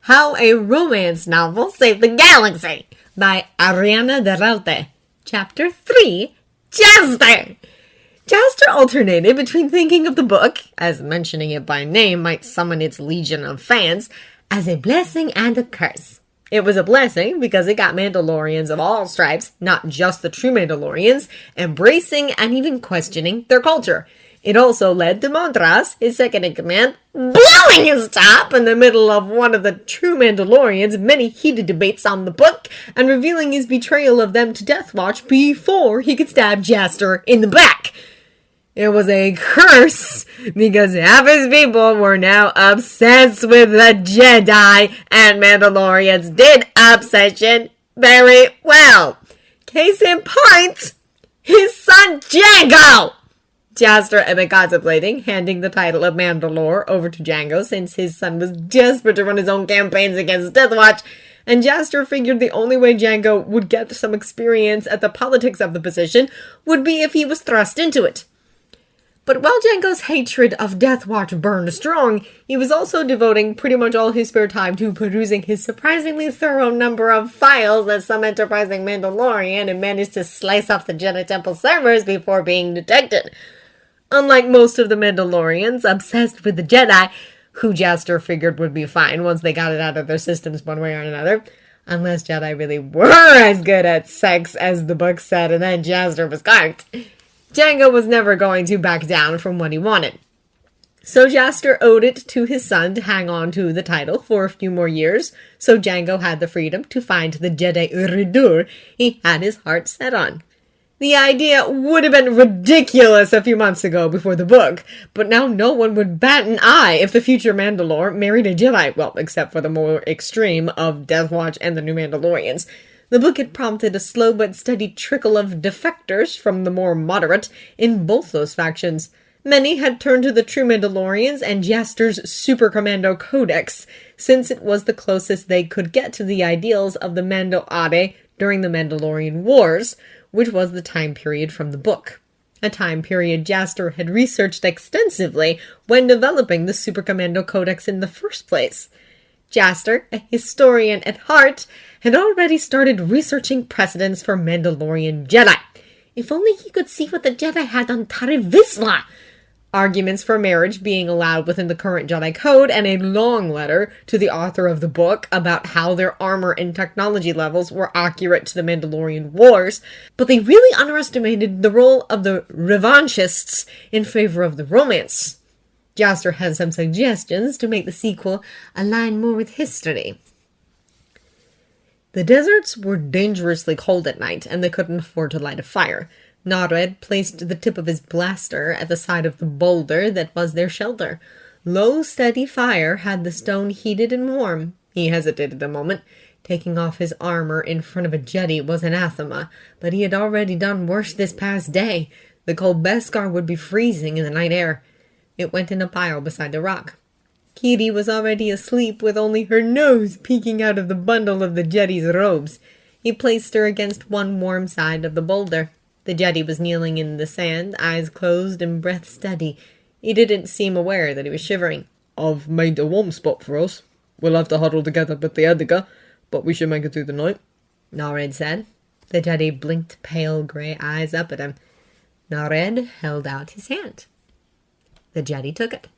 How a Romance Novel Saved the Galaxy by Ariana de Raute. Chapter 3, Jaster! Jaster alternated between thinking of the book, as mentioning it by name might summon its legion of fans, as a blessing and a curse. It was a blessing because it got Mandalorians of all stripes, not just the true Mandalorians, embracing and even questioning their culture. It also led to Montrose, his second-in-command, blowing his top in the middle of one of the true Mandalorians' many heated debates on the book, and revealing his betrayal of them to Death Watch before he could stab Jaster in the back. It was a curse because half his people were now obsessed with the Jedi, and Mandalorians did obsession very well. Case in point, his son Jango! Jaster had been contemplating handing the title of Mandalore over to Jango since his son was desperate to run his own campaigns against Death Watch, and Jaster figured the only way Jango would get some experience at the politics of the position would be if he was thrust into it. But while Jango's hatred of Death Watch burned strong, he was also devoting pretty much all his spare time to perusing his surprisingly thorough number of files that some enterprising Mandalorian had managed to slice off the Jedi Temple servers before being detected. Unlike most of the Mandalorians obsessed with the Jedi, who Jaster figured would be fine once they got it out of their systems one way or another, unless Jedi really were as good at sex as the book said and then Jaster was conked, Jango was never going to back down from what he wanted. So Jaster owed it to his son to hang on to the title for a few more years, so Jango had the freedom to find the Jedi Uridur he had his heart set on. The idea would have been ridiculous a few months ago before the book, but now no one would bat an eye if the future Mandalore married a Jedi, well, except for the more extreme of Death Watch and the new Mandalorians. The book had prompted a slow but steady trickle of defectors from the more moderate in both those factions. Many had turned to the true Mandalorians and Jaster's Super Commando Codex, since it was the closest they could get to the ideals of the Mando Ade during the Mandalorian Wars, which was the time period from the book. A time period Jaster had researched extensively when developing the Super Commando Codex in the first place. Jaster, a historian at heart, had already started researching precedents for Mandalorian Jedi. If only he could see what the Jedi had on Tare Vizsla! Arguments for marriage being allowed within the current Jedi Code, and a long letter to the author of the book about how their armor and technology levels were accurate to the Mandalorian Wars, but they really underestimated the role of the revanchists in favor of the romance. Jaster had some suggestions to make the sequel align more with history. The deserts were dangerously cold at night, and they couldn't afford to light a fire. Nared placed the tip of his blaster at the side of the boulder that was their shelter. Low, steady fire had the stone heated and warm. He hesitated a moment. Taking off his armor in front of a Jedi was anathema, but he had already done worse this past day. The cold Beskar would be freezing in the night air. It went in a pile beside the rock. Kiri was already asleep with only her nose peeking out of the bundle of the Jedi's robes. He placed her against one warm side of the boulder. The Jedi was kneeling in the sand, eyes closed and breath steady. He didn't seem aware that he was shivering. "I've made a warm spot for us. We'll have to huddle together with the Edgar, but we should make it through the night," Nared said. The Jedi blinked pale grey eyes up at him. Nared held out his hand. The Jedi took it.